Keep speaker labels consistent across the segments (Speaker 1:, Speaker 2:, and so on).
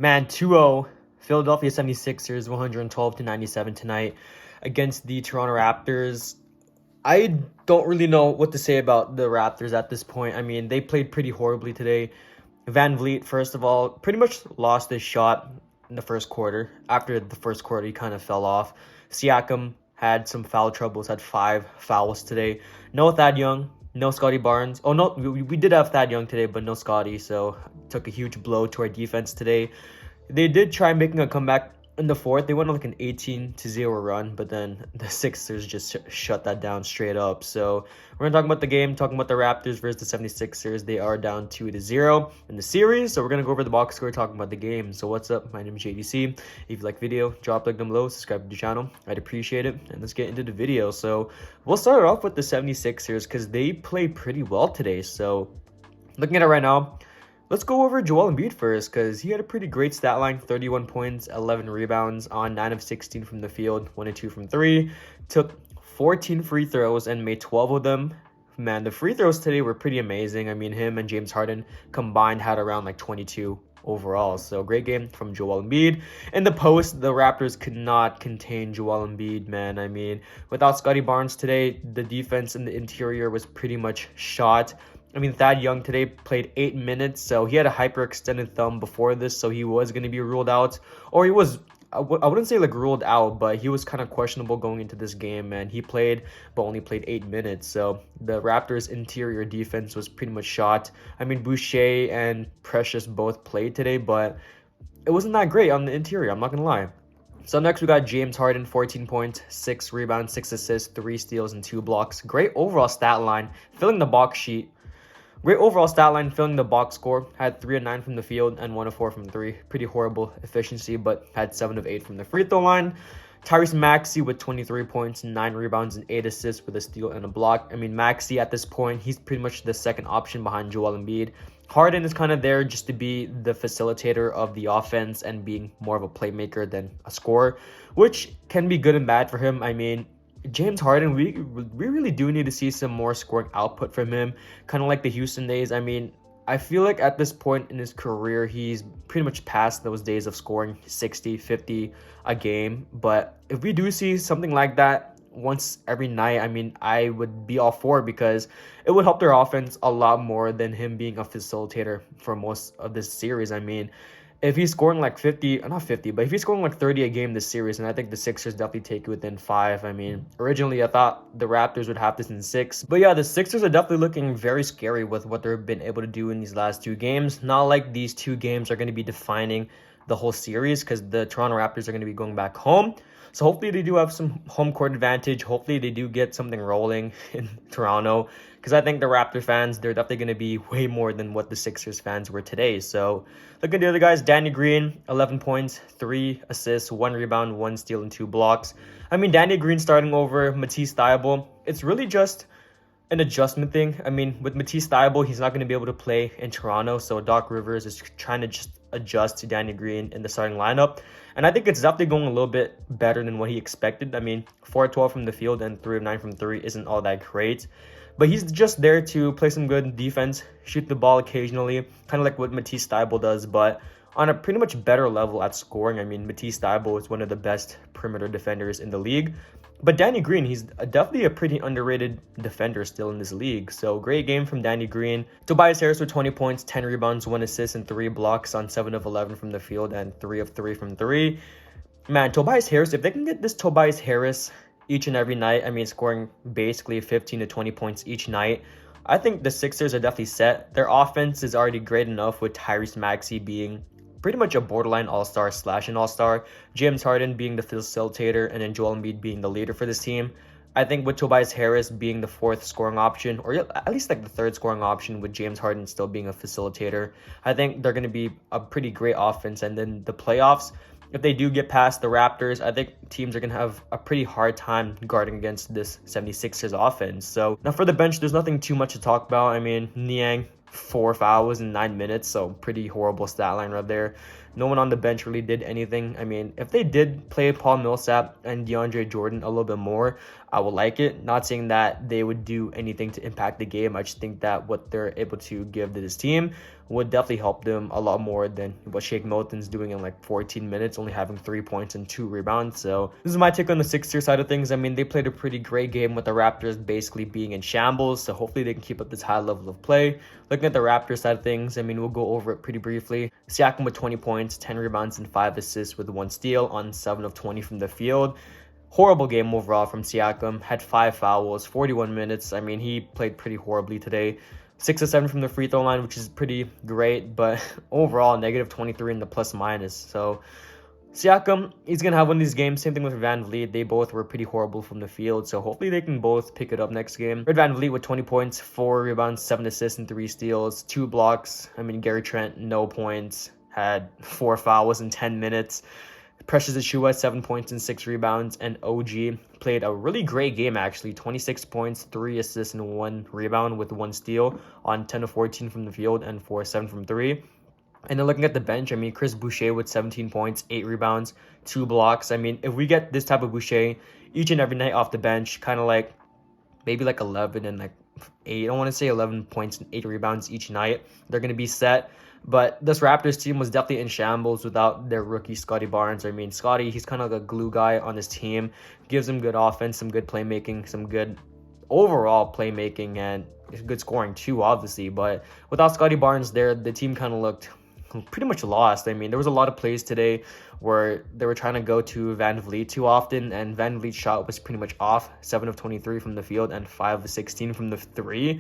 Speaker 1: Man, 2-0. Philadelphia 76ers 112-97 tonight against the Toronto Raptors. I don't really know what to say about the Raptors at this point. I mean, they played pretty horribly today. Van Vliet, first of all, pretty much lost his shot in the first quarter. After the first quarter, he kind of fell off. Siakam had some foul troubles, had 5 fouls today. No Thad Young, no Scotty Barnes. Oh, no, we did have Thad Young today, but no Scotty, so took a huge blow to our defense today. They did try making a comeback in the fourth. They went on like an 18-0 run, but then the Sixers just shut that down straight up. So we're going to talk about the game, talking about the Raptors versus the 76ers. They are down 2-0 in the series. So we're going to go over the box score, talking about the game. So what's up? My name is JDC. If you like the video, drop a like down below, subscribe to the channel. I'd appreciate it. And let's get into the video. So we'll start off with the 76ers because they played pretty well today. So looking at it right now, let's go over Joel Embiid first because he had a pretty great stat line. 31 points, 11 rebounds on 9 of 16 from the field, 1 of 2 from 3. Took 14 free throws and made 12 of them. Man, the free throws today were pretty amazing. I mean, him and James Harden combined had around like 22 overall. So great game from Joel Embiid. In the post, the Raptors could not contain Joel Embiid, man. I mean, without Scotty Barnes today, the defense in the interior was pretty much shot. I mean, Thad Young today played 8 minutes, so he had a hyperextended thumb before this, so he was going to be ruled out. Or he was, I wouldn't say like ruled out, but he was kind of questionable going into this game, and he played, but only played 8 minutes. So the Raptors' interior defense was pretty much shot. I mean, Boucher and Precious both played today, but it wasn't that great on the interior, I'm not going to lie. So next we got James Harden, 14 points, 6 rebounds, 6 assists, 3 steals, and 2 blocks. Great overall stat line, filling the box sheet. Great overall stat line, filling the box score. Had 3 of 9 from the field and 1 of 4 from 3. Pretty horrible efficiency, but had 7 of 8 from the free throw line. Tyrese Maxey with 23 points, 9 rebounds, and 8 assists with a steal and a block. I mean, Maxey at this point, he's pretty much the second option behind Joel Embiid. Harden is kind of there just to be the facilitator of the offense and being more of a playmaker than a scorer, which can be good and bad for him. I mean, James Harden, we really do need to see some more scoring output from him, kind of like the Houston days. I mean, I feel like at this point in his career, he's pretty much past those days of scoring 60, 50 a game. But if we do see something like that once every night, I mean, I would be all for it because it would help their offense a lot more than him being a facilitator for most of this series. I mean, if he's scoring like 50, not 50, but if he's scoring like 30 a game this series, and I think the Sixers definitely take it within 5. I mean, originally I thought the Raptors would have this in 6. But yeah, the Sixers are definitely looking very scary with what they've been able to do in these last 2 games. Not like these 2 games are going to be defining the whole series because the Toronto Raptors are going to be going back home. So hopefully they do have some home court advantage. Hopefully they do get something rolling in Toronto because I think the Raptor fans, they're definitely going to be way more than what the Sixers fans were today. So look at the other guys. Danny Green, 11 points, 3 assists, 1 rebound, 1 steal, and 2 blocks. I mean, Danny Green starting over Matisse Thybulle. It's really just an adjustment thing. I mean, with Matisse Thybulle, he's not going to be able to play in Toronto, so Doc Rivers is trying to just adjust to Danny Green in the starting lineup. And I think it's definitely going a little bit better than what he expected. I mean, 4 of 12 from the field and 3 of 9 from 3 isn't all that great. But he's just there to play some good defense, shoot the ball occasionally, kind of like what Matisse Thybulle does, but on a pretty much better level at scoring. I mean, Matisse Thybulle is one of the best perimeter defenders in the league. But Danny Green, he's definitely a pretty underrated defender still in this league. So great game from Danny Green. Tobias Harris with 20 points, 10 rebounds, 1 assist, and 3 blocks on 7 of 11 from the field and 3 of 3 from 3. Man, Tobias Harris, if they can get this Tobias Harris each and every night, I mean, scoring basically 15 to 20 points each night, I think the Sixers are definitely set. Their offense is already great enough with Tyrese Maxey being pretty much a borderline all-star / an all-star, James Harden being the facilitator, and then Joel Embiid being the leader for this team. I think with Tobias Harris being the 4th scoring option, or at least like the 3rd scoring option with James Harden still being a facilitator, I think they're going to be a pretty great offense. And then the playoffs, if they do get past the Raptors, I think teams are going to have a pretty hard time guarding against this 76ers offense. So now for the bench, there's nothing too much to talk about. I mean, Niang, 4 fouls in 9 minutes, so pretty horrible stat line right there. No one on the bench really did anything. I mean, if they did play Paul Millsap and DeAndre Jordan a little bit more, I would like it. Not saying that they would do anything to impact the game. I just think that what they're able to give to this team would definitely help them a lot more than what Shake Milton's doing in like 14 minutes, only having 3 points and 2 rebounds. So this is my take on the Sixers side of things. I mean, they played a pretty great game with the Raptors basically being in shambles, so hopefully they can keep up this high level of play. Looking at the Raptors side of things, I mean, we'll go over it pretty briefly. Siakam with 20 points, 10 rebounds, and 5 assists with 1 steal on 7 of 20 from the field. Horrible game overall from Siakam. Had 5 fouls, 41 minutes. I mean, he played pretty horribly today. 6 of 7 from the free throw line, which is pretty great, but overall, negative 23 in the plus minus. So Siakam, he's going to have one of these games. Same thing with Van Vliet. They both were pretty horrible from the field, so hopefully they can both pick it up next game. Red Van Vliet with 20 points, 4 rebounds, 7 assists, and 3 steals, 2 blocks. I mean, Gary Trent, no points, had 4 fouls in 10 minutes. Precious Achiuwa, 7 points and 6 rebounds, and OG played a really great game, actually. 26 points, 3 assists, and 1 rebound with 1 steal on 10 of 14 from the field and 4 of 7 from 3. And then looking at the bench, I mean, Chris Boucher with 17 points, 8 rebounds, 2 blocks. I mean, if we get this type of Boucher each and every night off the bench, kind of like maybe like 11 and like 8, I don't want to say 11 points and 8 rebounds each night, they're going to be set. But this Raptors team was definitely in shambles without their rookie Scottie Barnes. I mean, Scottie, he's kind of like a glue guy on this team. Gives him good offense, some good playmaking, some good overall playmaking, and good scoring too, obviously. But without Scottie Barnes there, the team kind of looked pretty much lost. I mean, there was a lot of plays today where they were trying to go to Van Vliet too often, and Van Vliet's shot was pretty much off. 7 of 23 from the field and 5 of 16 from the 3.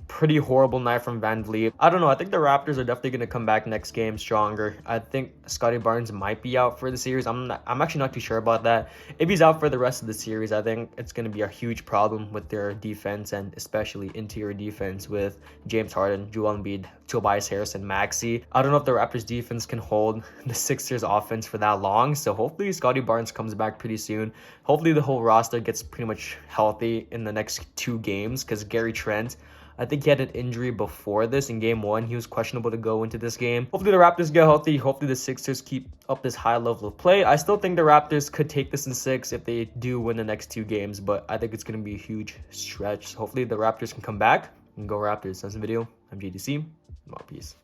Speaker 1: Pretty horrible night from Van Vliet. I don't know. I think the Raptors are definitely going to come back next game stronger. I think Scottie Barnes might be out for the series. I'm actually not too sure about that. If he's out for the rest of the series, I think it's going to be a huge problem with their defense, and especially interior defense with James Harden, Joel Embiid, Tobias Harris, and Maxey. I don't know if the Raptors defense can hold the Sixers offense for that long. So hopefully Scottie Barnes comes back pretty soon. Hopefully the whole roster gets pretty much healthy in the next 2 games, because Gary Trent, I think he had an injury before this in game 1. He was questionable to go into this game. Hopefully the Raptors get healthy. Hopefully the Sixers keep up this high level of play. I still think the Raptors could take this in 6 if they do win the next 2 games, but I think it's going to be a huge stretch. Hopefully the Raptors can come back and go Raptors. That's the video. I'm JDC. Peace.